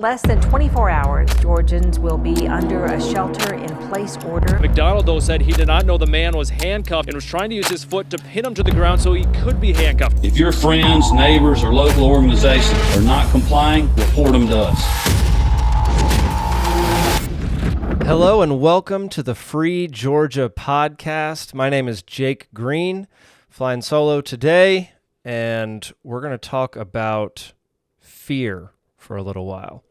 less than 24 hours, Georgians will be under a shelter-in-place order. McDonald, though, said he did not know the man was handcuffed and was trying to use his foot to pin him to the ground so he could be handcuffed. If your friends, neighbors, or local organizations are not complying, report them to us. Hello and welcome to the Free Georgia podcast. My name is Jake Green, flying solo today, and we're going to talk about fear for a little while.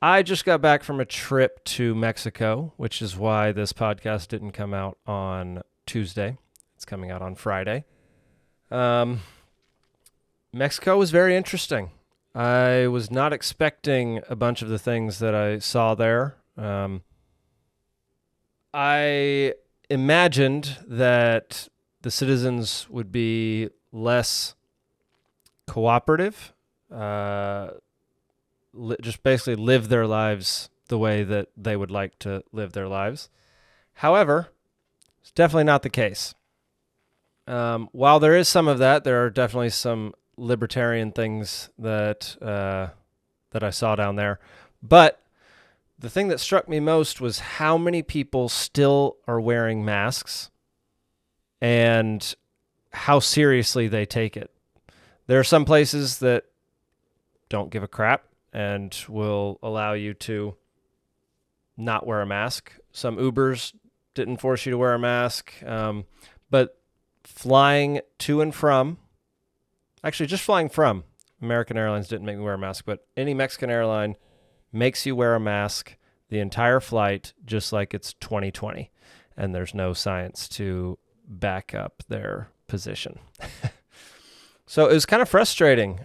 I just got back from a trip to Mexico, which is why this podcast didn't come out on Tuesday. It's coming out on Friday. Mexico was very interesting. I was not expecting a bunch of the things that I saw there. I imagined that the citizens would be less cooperative, just basically live their lives the way that they would like to live their lives. However, it's definitely not the case. While there is some of that, there are definitely some libertarian things that I saw down there. But the thing that struck me most was how many people still are wearing masks and how seriously they take it. There are some places that don't give a crap and will allow you to not wear a mask. Some Ubers didn't force you to wear a mask, but flying to and from, actually just flying from, American Airlines didn't make me wear a mask, but any Mexican airline makes you wear a mask the entire flight, just like it's 2020, and there's no science to back up their position. So it was kind of frustrating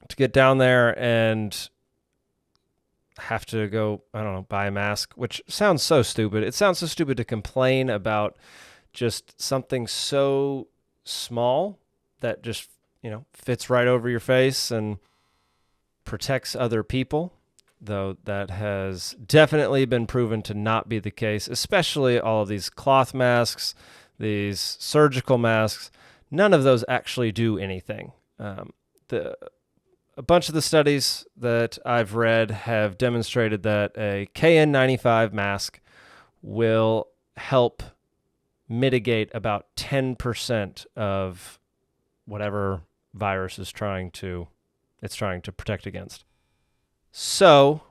to get down there and have to go, I don't know, buy a mask, which sounds so stupid. It sounds so stupid to complain about just something so small that just, fits right over your face and protects other people, though that has definitely been proven to not be the case, especially all of these cloth masks, these surgical masks. None of those actually do anything. A bunch of the studies that I've read have demonstrated that a KN95 mask will help mitigate about 10% of whatever virus it's trying to protect against. So,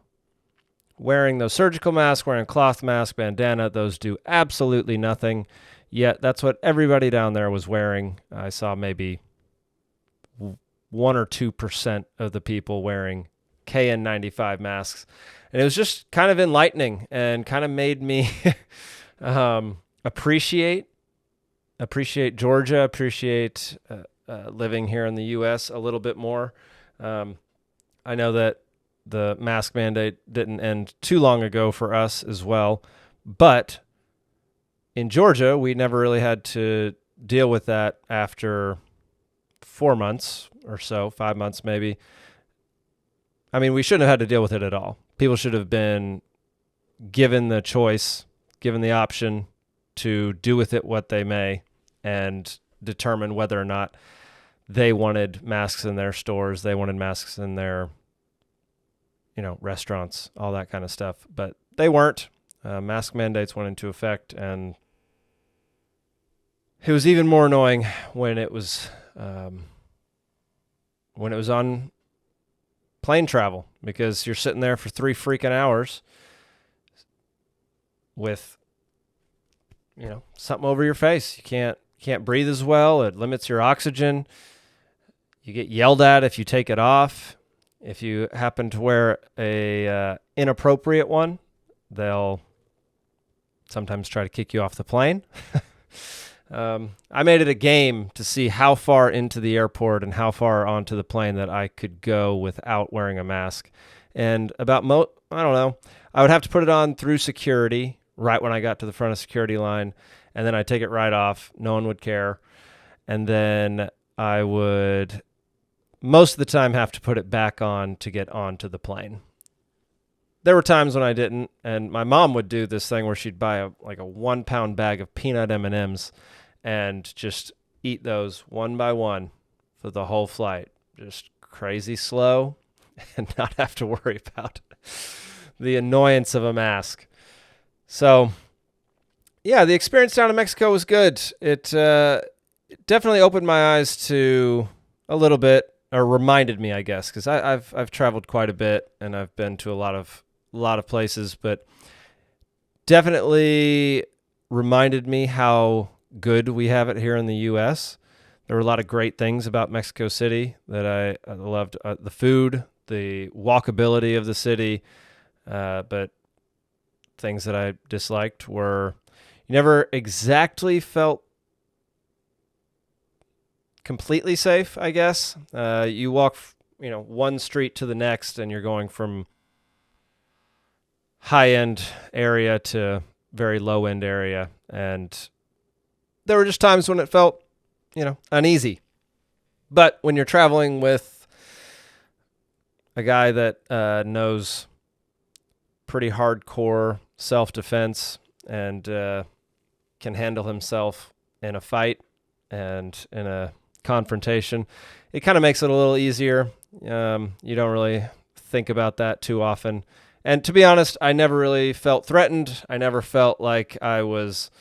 wearing those surgical masks, wearing a cloth mask, bandana, those do absolutely nothing. Yet that's what everybody down there was wearing. I saw maybe 1 or 2% of the people wearing KN95 masks. And it was just kind of enlightening and kind of made me appreciate Georgia, appreciate living here in the U.S. a little bit more. I know that the mask mandate didn't end too long ago for us as well, but in Georgia, we never really had to deal with that after 4 months or so, 5 months maybe. I mean, we shouldn't have had to deal with it at all. People should have been given the choice, given the option to do with it what they may and determine whether or not they wanted masks in their stores, they wanted masks in their, restaurants, all that kind of stuff. But they weren't. Mask mandates went into effect, and it was even more annoying when it was on plane travel, because you're sitting there for 3 freaking hours with, something over your face. You can't breathe as well. It limits your oxygen. You get yelled at if you take it off. If you happen to wear a inappropriate one, they'll sometimes try to kick you off the plane. I made it a game to see how far into the airport and how far onto the plane that I could go without wearing a mask. And I don't know, I would have to put it on through security right when I got to the front of security line, and then I'd take it right off. No one would care. And then I would most of the time have to put it back on to get onto the plane. There were times when I didn't, and my mom would do this thing where she'd buy a 1 pound bag of peanut M&Ms and just eat those one by one for the whole flight. Just crazy slow. and not have to worry about the annoyance of a mask. So, yeah, the experience down in Mexico was good. It definitely opened my eyes to a little bit, or reminded me, I guess, because I've traveled quite a bit and I've been to a lot of places, but definitely reminded me how good we have it here in the U.S. There were a lot of great things about Mexico City that I loved. The food, the walkability of the city, but things that I disliked were you never exactly felt completely safe, I guess. You walk, one street to the next and you're going from high-end area to very low-end area. And there were just times when it felt, uneasy. But when you're traveling with a guy that knows pretty hardcore self-defense and can handle himself in a fight and in a confrontation, it kind of makes it a little easier. You don't really think about that too often. And to be honest, I never really felt threatened. I never felt like I was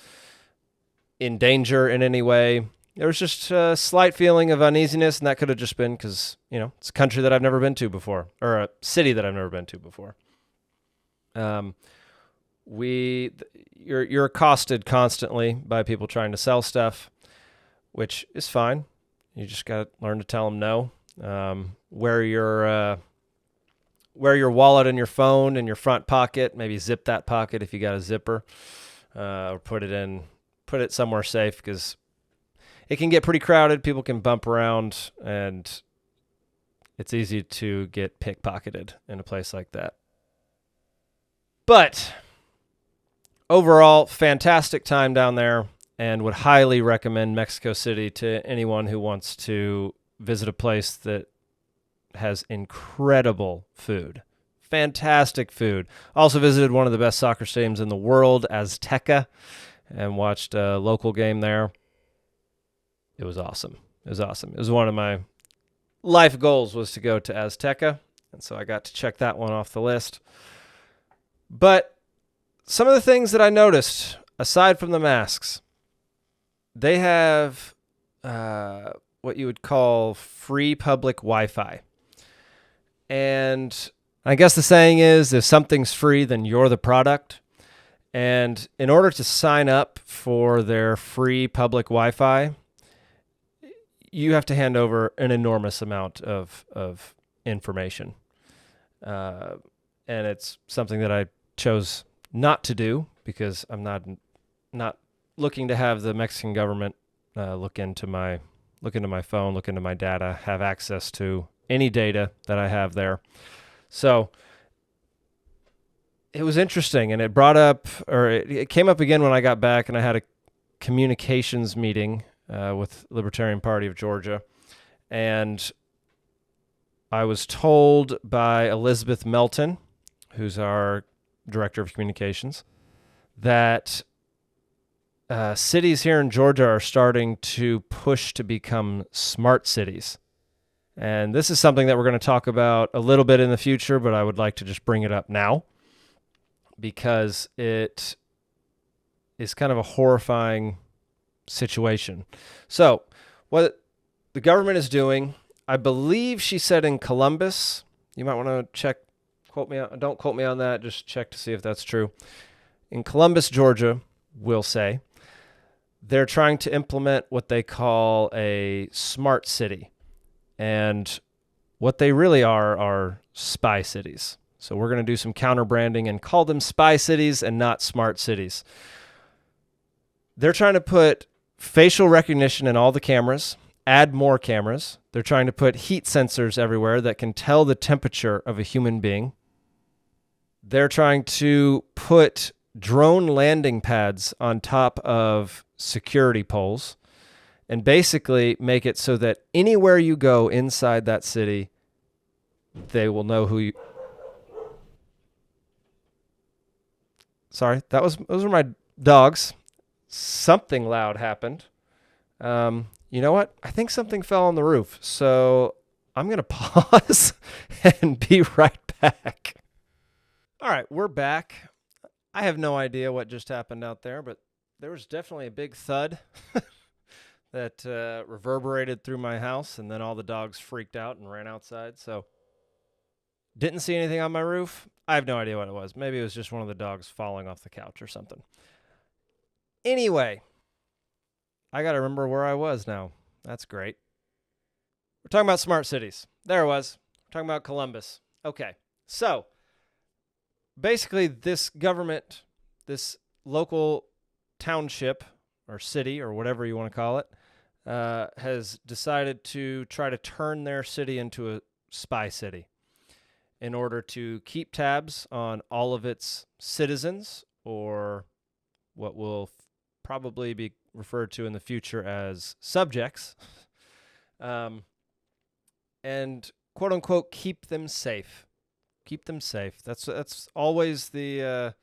in danger in any way. There was just a slight feeling of uneasiness, and that could have just been because, it's a country that I've never been to before, or a city that I've never been to before. You're accosted constantly by people trying to sell stuff, which is fine. You just got to learn to tell them no. Wear your wallet and your phone in your front pocket. Maybe zip that pocket if you got a zipper, or put it somewhere safe because it can get pretty crowded. People can bump around, and it's easy to get pickpocketed in a place like that. But overall, fantastic time down there, and would highly recommend Mexico City to anyone who wants to visit a place that has incredible food. Fantastic food. Also visited one of the best soccer stadiums in the world, Azteca, and watched a local game there. It was awesome. It was one of my life goals was to go to Azteca, and so I got to check that one off the list. But some of the things that I noticed, aside from the masks, they have what you would call free public Wi-Fi. And I guess the saying is, if something's free, then you're the product. And in order to sign up for their free public Wi-Fi, you have to hand over an enormous amount of information. And it's something that I chose not to do because I'm not looking to have the Mexican government look into my phone, look into my data, have access to any data that I have there. So it was interesting, and it brought up, or it came up again when I got back and I had a communications meeting with Libertarian Party of Georgia, and I was told by Elizabeth Melton, who's our director of communications, that cities here in Georgia are starting to push to become smart cities. And this is something that we're going to talk about a little bit in the future, but I would like to just bring it up now because it is kind of a horrifying situation. So what the government is doing, I believe she said in Columbus, you might want to check, don't quote me on that, just check to see if that's true. In Columbus, Georgia, we'll say, they're trying to implement what they call a smart city. And what they really are spy cities. So we're going to do some counter branding and call them spy cities and not smart cities. They're trying to put facial recognition in all the cameras, add more cameras. They're trying to put heat sensors everywhere that can tell the temperature of a human being. They're trying to put drone landing pads on top of security poles and basically make it so that anywhere you go inside that city, they will know who you... Sorry, those were my dogs. Something loud happened. You know what? I think something fell on the roof. So I'm going to pause and be right back. All right, we're back. I have no idea what just happened out there, but there was definitely a big thud that reverberated through my house, and then all the dogs freaked out and ran outside. So didn't see anything on my roof. I have no idea what it was. Maybe it was just one of the dogs falling off the couch or something. Anyway, I got to remember where I was now. That's great. We're talking about smart cities. There it was. We're talking about Columbus. Okay, so basically this government, this local township or city or whatever you want to call it, has decided to try to turn their city into a spy city in order to keep tabs on all of its citizens, or what will probably be referred to in the future as subjects, and quote unquote keep them safe. Keep them safe. That's always the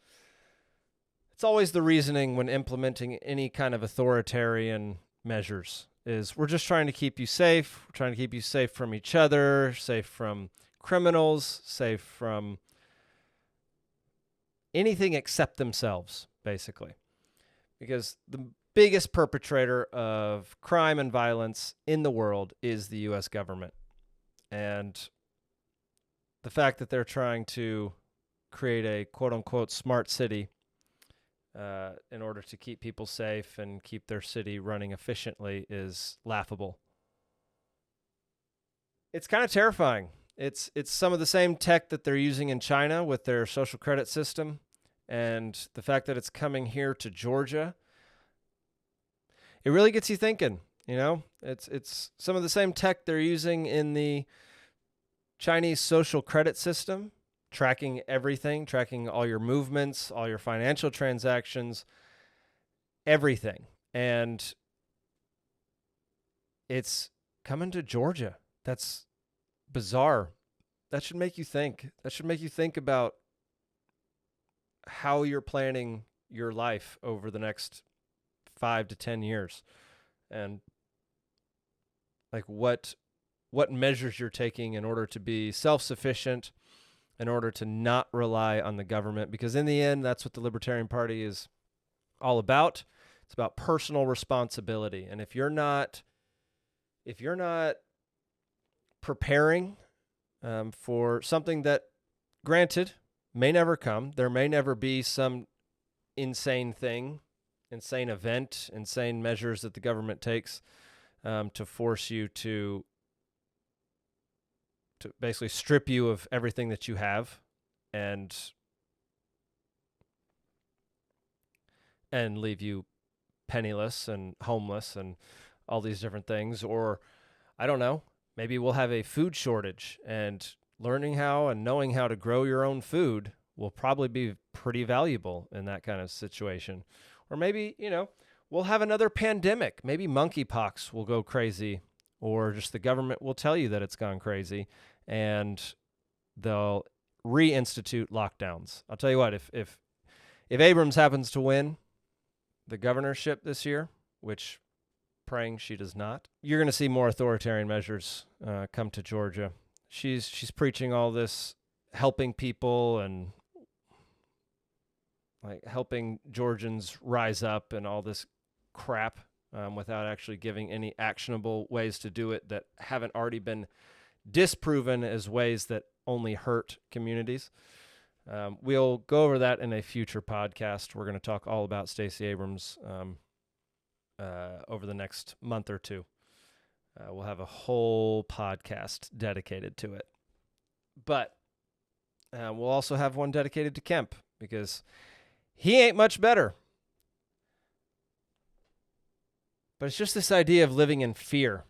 it's always the reasoning when implementing any kind of authoritarian measures. Is we're just trying to keep you safe. We're trying to keep you safe from each other, safe from criminals, safe from anything except themselves, basically. Because the biggest perpetrator of crime and violence in the world is the U.S. government. And the fact that they're trying to create a quote-unquote smart city in order to keep people safe and keep their city running efficiently is laughable. It's kind of terrifying. It's some of the same tech that they're using in China with their social credit system, and the fact that it's coming here to Georgia, it really gets you thinking. You know, it's some of the same tech they're using in the Chinese social credit system, tracking everything, tracking all your movements, all your financial transactions, everything. And it's coming to Georgia. That's bizarre. That should make you think. That should make you think about how you're planning your life over the next 5 to 10 years. And like what measures you're taking in order to be self-sufficient, in order to not rely on the government, because in the end, that's what the Libertarian Party is all about. It's about personal responsibility. And if you're not preparing for something that, granted, may never come, there may never be some insane thing, insane event, insane measures that the government takes to force you to basically strip you of everything that you have and leave you penniless and homeless and all these different things. Or, I don't know, maybe we'll have a food shortage, and learning how and knowing how to grow your own food will probably be pretty valuable in that kind of situation. Or maybe, we'll have another pandemic. Maybe monkeypox will go crazy, or just the government will tell you that it's gone crazy, and they'll reinstitute lockdowns. I'll tell you what, if Abrams happens to win the governorship this year, which praying she does not, you're going to see more authoritarian measures come to Georgia. She's preaching all this, helping people and like helping Georgians rise up and all this crap without actually giving any actionable ways to do it that haven't already been disproven as ways that only hurt communities. We'll go over that in a future podcast. We're going to talk all about Stacey Abrams over the next month or two. We'll have a whole podcast dedicated to it. But we'll also have one dedicated to Kemp, because he ain't much better. But it's just this idea of living in fear.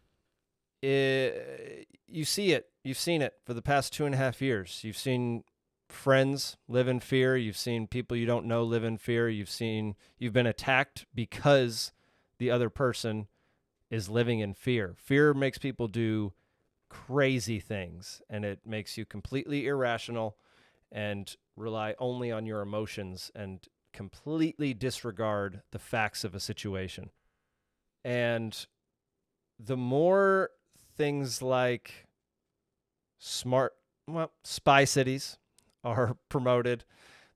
You see it. You've seen it for the past 2.5 years. You've seen friends live in fear. You've seen people you don't know live in fear. You've been attacked because the other person is living in fear. Fear makes people do crazy things, and it makes you completely irrational and rely only on your emotions and completely disregard the facts of a situation. And the more things like spy cities are promoted,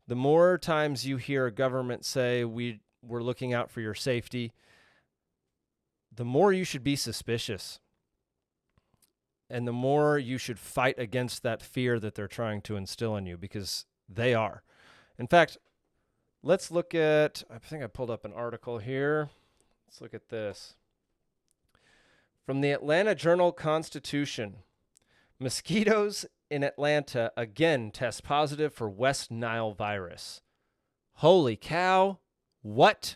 the more times you hear a government say we're looking out for your safety, the more you should be suspicious. And the more you should fight against that fear that they're trying to instill in you, because they are. In fact, let's look at, I think I pulled up an article here. Let's look at this. From the Atlanta Journal-Constitution, mosquitoes in Atlanta again test positive for West Nile virus. Holy cow. What?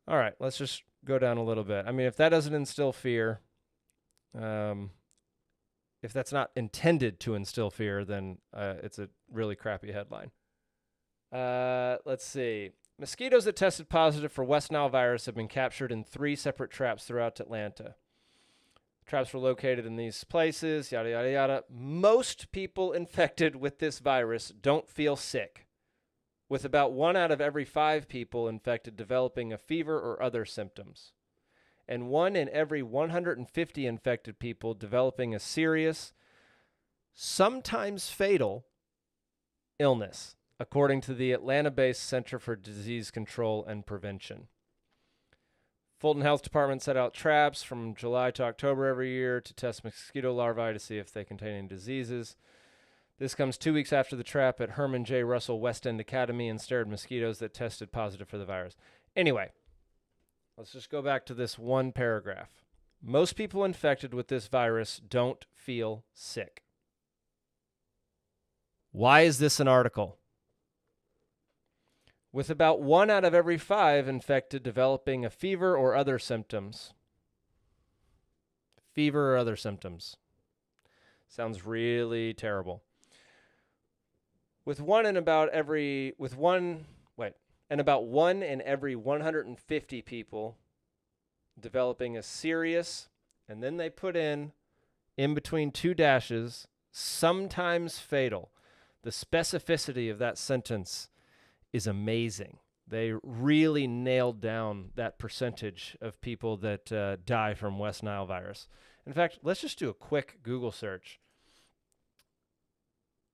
All right, let's just go down a little bit. I mean, if that doesn't instill fear, if that's not intended to instill fear, then it's a really crappy headline. Let's see. Mosquitoes that tested positive for West Nile virus have been captured in 3 separate traps throughout Atlanta. Traps were located in these places, yada, yada, yada. Most people infected with this virus don't feel sick, with about 1 out of every 5 people infected developing a fever or other symptoms, and 1 in every 150 infected people developing a serious, sometimes fatal, illness, according to the Atlanta-based Center for Disease Control and Prevention. Fulton Health Department set out traps from July to October every year to test mosquito larvae to see if they contain any diseases. This comes 2 weeks after the trap at Herman J. Russell West End Academy ensnared mosquitoes that tested positive for the virus. Anyway, let's just go back to this one paragraph. Most people infected with this virus don't feel sick. Why is this an article? With about 1 out of every 5 infected developing a fever or other symptoms. Fever or other symptoms. Sounds really terrible. And about 1 in every 150 people developing a serious, and then they put in between 2 dashes, sometimes fatal. The specificity of that sentence is amazing. They really nailed down that percentage of people that die from West Nile virus. In fact, let's just do a quick Google search.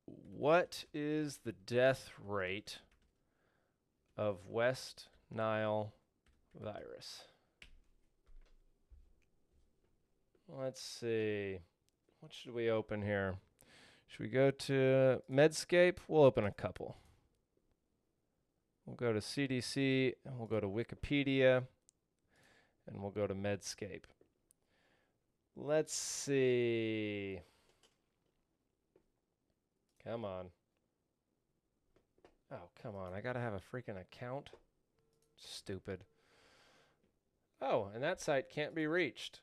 What is the death rate of West Nile virus? Let's see. What should we open here? Should we go to Medscape? We'll open a couple. We'll go to CDC, and we'll go to Wikipedia, and we'll go to Medscape. Let's see. Come on. Oh, come on. I got to have a freaking account? Stupid. Oh, and that site can't be reached.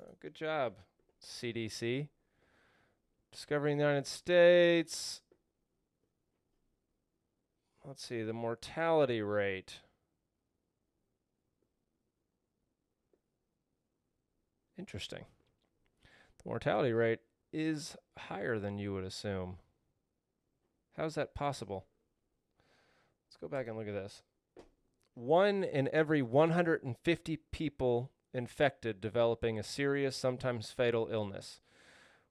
Oh, good job, CDC. Discovering the United States. Let's see, the mortality rate. Interesting. The mortality rate is higher than you would assume. How is that possible? Let's go back and look at this. 1 in every 150 people infected developing a serious, sometimes fatal illness,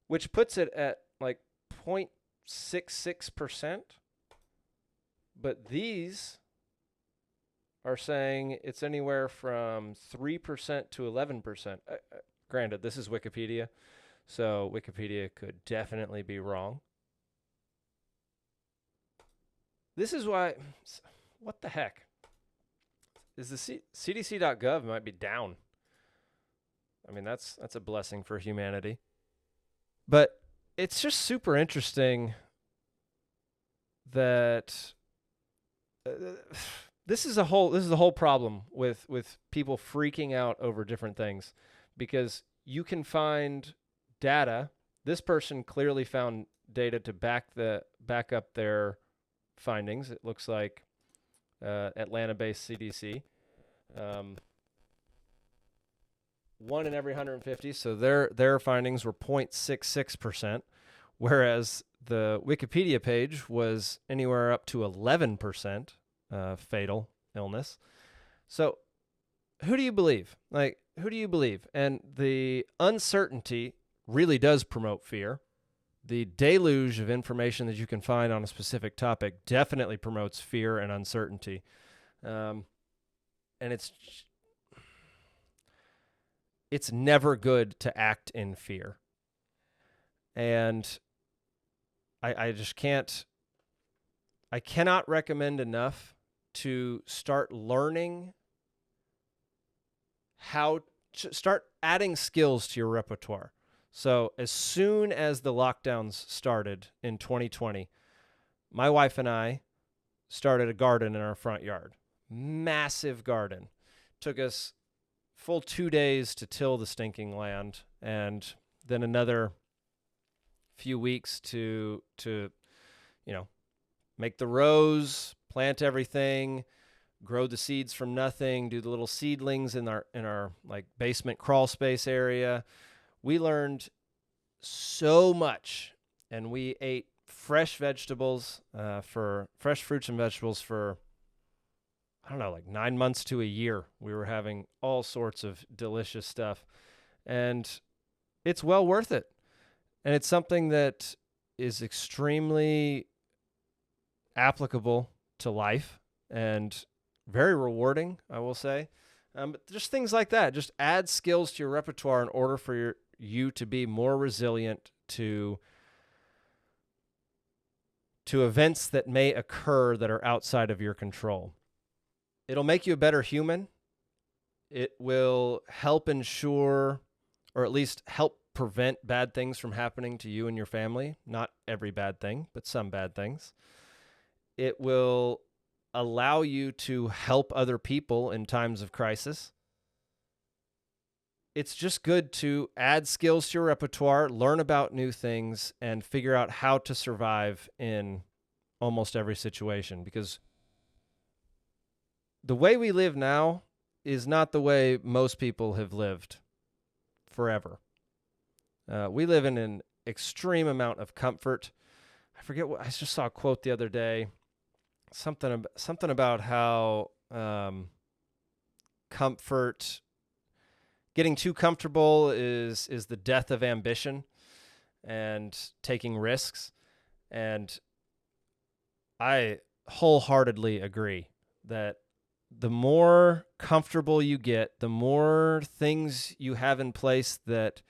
which puts it at like 0.66%. But these are saying it's anywhere from 3% to 11%. Granted, this is Wikipedia, so Wikipedia could definitely be wrong. This is why, what the heck? Is the CDC.gov might be down. I mean, that's a blessing for humanity. But it's just super interesting that this is the whole problem with people freaking out over different things, because you can find data. This person clearly found data to back up their findings. It looks like Atlanta-based CDC. 1 in every 150, so their findings were 0.66%, whereas the Wikipedia page was anywhere up to 11% fatal illness. So who do you believe? Who do you believe? And the uncertainty really does promote fear. the deluge of information that you can find on a specific topic definitely promotes fear and uncertainty. And it's never good to act in fear. And I cannot recommend enough to start learning start adding skills to your repertoire. So as soon as the lockdowns started in 2020, my wife and I started a garden in our front yard. Massive garden. Took us full 2 days to till the stinking land, and then another few weeks to make the rows, plant everything, grow the seeds from nothing, do the little seedlings in our like basement crawl space area. We learned so much, and we ate fresh vegetables, fresh fruits and vegetables for, I don't know, like 9 months to a year. We were having all sorts of delicious stuff, and it's well worth it. And it's something that is extremely applicable to life and very rewarding, I will say. But just things like that. Just add skills to your repertoire in order for you to be more resilient to events that may occur that are outside of your control. It'll make you a better human. It will help ensure, or at least help prevent bad things from happening to you and your family. Not every bad thing, but some bad things. It will allow you to help other people in times of crisis. It's just good to add skills to your repertoire, learn about new things, and figure out how to survive in almost every situation. Because the way we live now is not the way most people have lived forever. We live in an extreme amount of comfort. I forget what I just saw a quote the other day. Something about how getting too comfortable is the death of ambition and taking risks. And I wholeheartedly agree that the more comfortable you get, the more things you have in place that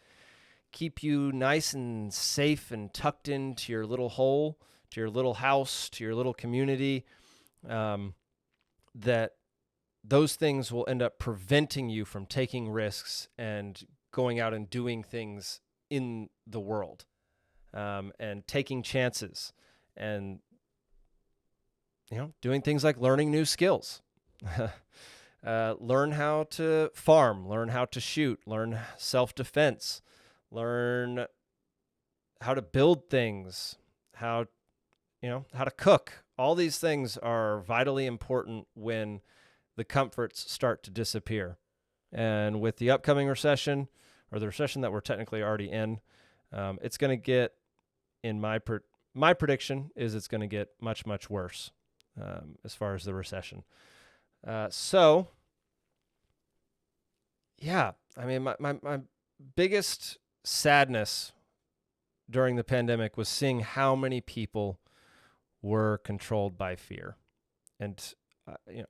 keep you nice and safe and tucked into your little hole, to your little house, to your little community, that those things will end up preventing you from taking risks and going out and doing things in the world, and taking chances, and doing things like learning new skills. Learn how to farm, learn how to shoot, learn self-defense, learn how to build things, how to cook. All these things are vitally important when the comforts start to disappear. And with the upcoming recession, or the recession that we're technically already in, it's going to get, in my prediction is it's going to get much, much worse as far as the recession. So, yeah, I mean, my biggest sadness during the pandemic was seeing how many people were controlled by fear. And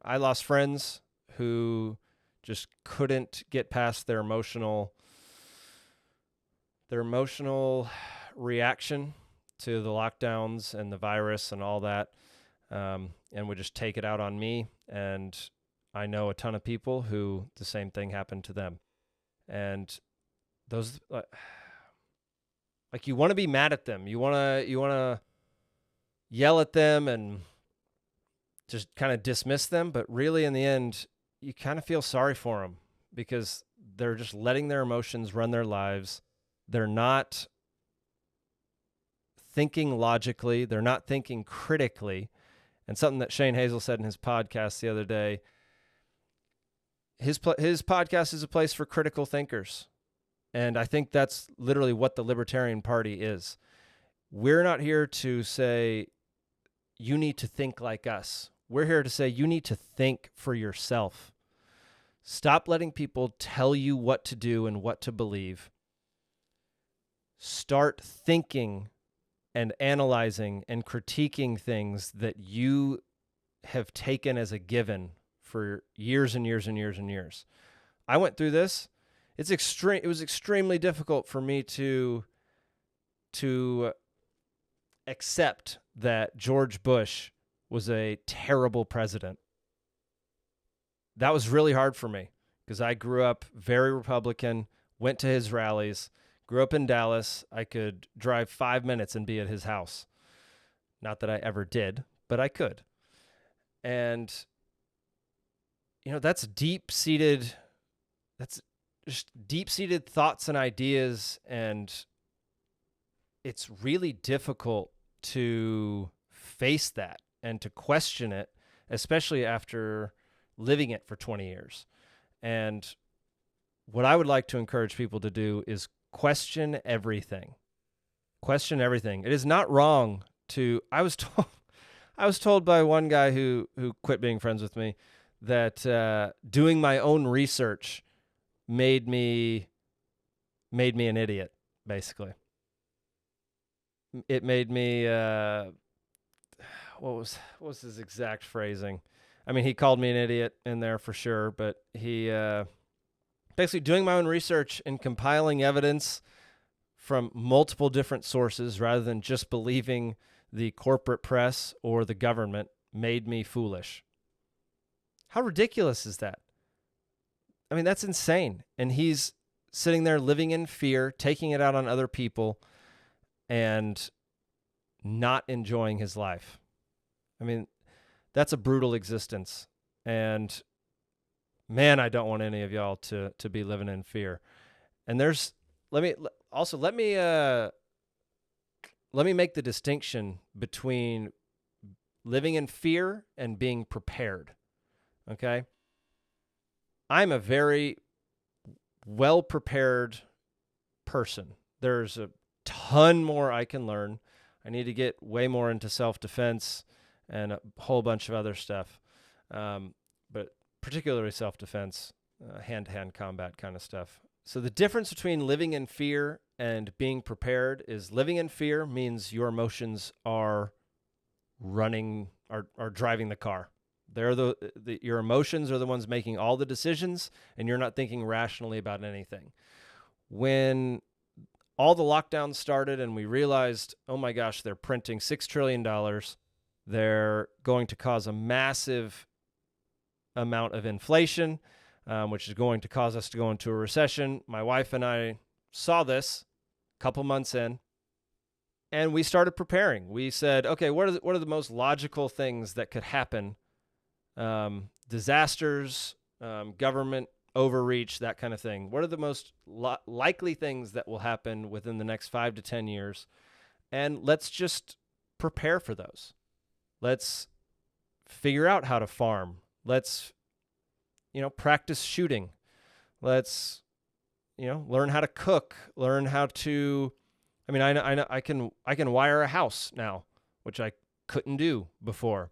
I lost friends who just couldn't get past their emotional reaction to the lockdowns and the virus and all that, and would just take it out on me. And I know a ton of people who the same thing happened to them. And those, like, you want to be mad at them. You want to yell at them and just kind of dismiss them. But really, in the end, you kind of feel sorry for them because they're just letting their emotions run their lives. They're not thinking logically. They're not thinking critically. And something that Shane Hazel said in his podcast the other day, his podcast is a place for critical thinkers. And I think that's literally what the Libertarian Party is. We're not here to say, you need to think like us. We're here to say, you need to think for yourself. Stop letting people tell you what to do and what to believe. Start thinking and analyzing and critiquing things that you have taken as a given for years and years and years and years. I went through this. It was extremely difficult for me to accept that George Bush was a terrible president. That was really hard for me because I grew up very Republican, went to his rallies, grew up in Dallas. I could drive 5 minutes and be at his house. Not that I ever did, but I could. And, that's deep-seated thoughts and ideas, and it's really difficult to face that and to question it, especially after living it for 20 years. And what I would like to encourage people to do is question everything. Question everything. It is not wrong to, I was told by one guy who quit being friends with me that doing my own research made me an idiot, basically. It made me what was his exact phrasing? I mean, he called me an idiot in there for sure, but he basically doing my own research and compiling evidence from multiple different sources rather than just believing the corporate press or the government made me foolish. How ridiculous is that? I mean, that's insane. And he's sitting there living in fear, taking it out on other people, and not enjoying his life. I mean, that's a brutal existence. And man, I don't want any of y'all to be living in fear. And let me make the distinction between living in fear and being prepared. Okay? I'm a very well-prepared person. There's a ton more I can learn. I need to get way more into self-defense and a whole bunch of other stuff, but particularly self-defense, hand-to-hand combat kind of stuff. So the difference between living in fear and being prepared is living in fear means your emotions are driving the car. They're your emotions are the ones making all the decisions, and you're not thinking rationally about anything. When all the lockdowns started and we realized, oh my gosh, they're printing $6 trillion. They're going to cause a massive amount of inflation, which is going to cause us to go into a recession. My wife and I saw this a couple months in, and we started preparing. We said, okay, what are the most logical things that could happen? Disasters, government overreach, that kind of thing. What are the most likely things that will happen within the next 5 to 10 years? And let's just prepare for those. Let's figure out how to farm. Let's, practice shooting. Let's, learn how to cook, learn how to, I mean, I know I can wire a house now, which I couldn't do before.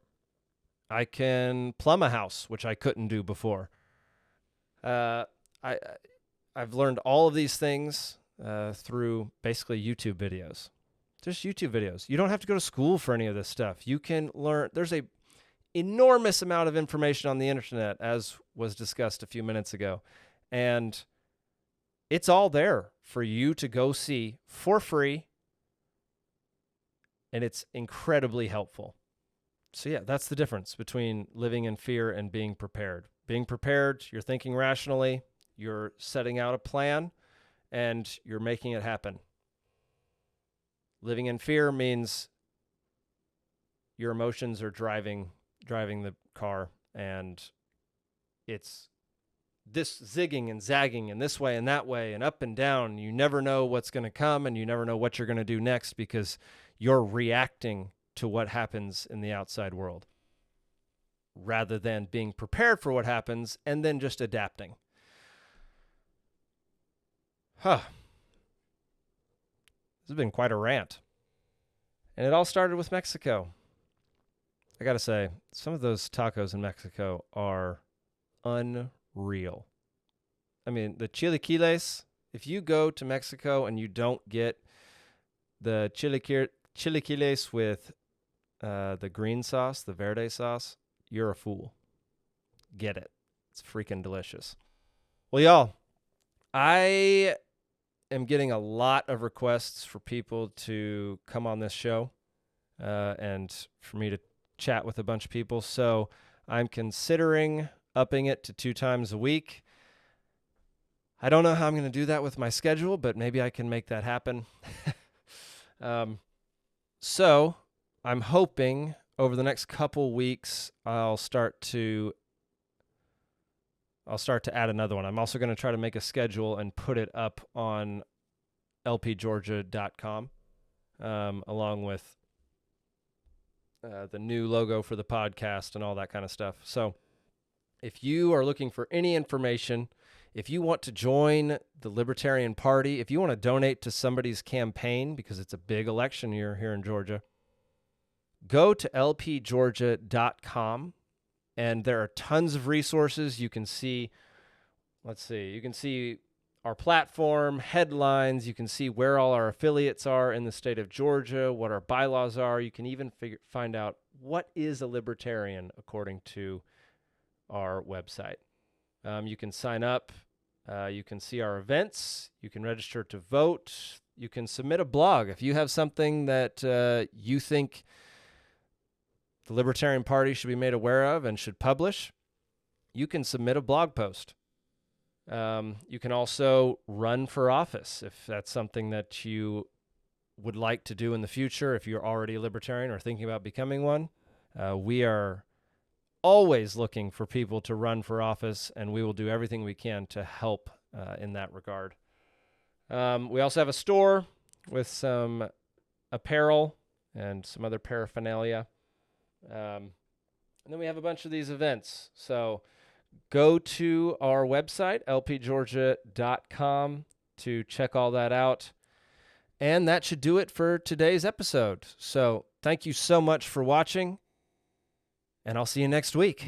I can plumb a house, which I couldn't do before. I've learned all of these things through basically YouTube videos. Just YouTube videos. You don't have to go to school for any of this stuff. You can learn. There's a enormous amount of information on the internet, as was discussed a few minutes ago. And it's all there for you to go see for free. And it's incredibly helpful. So yeah, that's the difference between living in fear and being prepared. Being prepared, you're thinking rationally, you're setting out a plan, and you're making it happen. Living in fear means your emotions are driving the car, and it's this zigging and zagging and this way and that way and up and down. You never know what's going to come, and you never know what you're going to do next because you're reacting to what happens in the outside world rather than being prepared for what happens and then just adapting. This has been quite a rant. And it all started with Mexico. I got to say, some of those tacos in Mexico are unreal. I mean, the chilaquiles, if you go to Mexico and you don't get the chilaquiles with the green sauce, the verde sauce, you're a fool. Get it. It's freaking delicious. Well, y'all, I am getting a lot of requests for people to come on this show and for me to chat with a bunch of people. So I'm considering upping it to 2 times a week. I don't know how I'm going to do that with my schedule, but maybe I can make that happen. So I'm hoping over the next couple weeks I'll start to add another one. I'm also going to try to make a schedule and put it up on lpgeorgia.com along with the new logo for the podcast and all that kind of stuff. So if you are looking for any information, if you want to join the Libertarian Party, if you want to donate to somebody's campaign because it's a big election year here in Georgia, go to lpgeorgia.com. And there are tons of resources. You can see, you can see our platform, headlines. You can see where all our affiliates are in the state of Georgia, what our bylaws are. You can even find out what is a libertarian according to our website. You can sign up. You can see our events. You can register to vote. You can submit a blog. If you have something that you think the Libertarian Party should be made aware of and should publish, you can submit a blog post. You can also run for office if that's something that you would like to do in the future, if you're already a libertarian or thinking about becoming one. We are always looking for people to run for office, and we will do everything we can to help in that regard. We also have a store with some apparel and some other paraphernalia. And then we have a bunch of these events. So go to our website, lpgeorgia.com, to check all that out. And that should do it for today's episode. So thank you so much for watching, and I'll see you next week.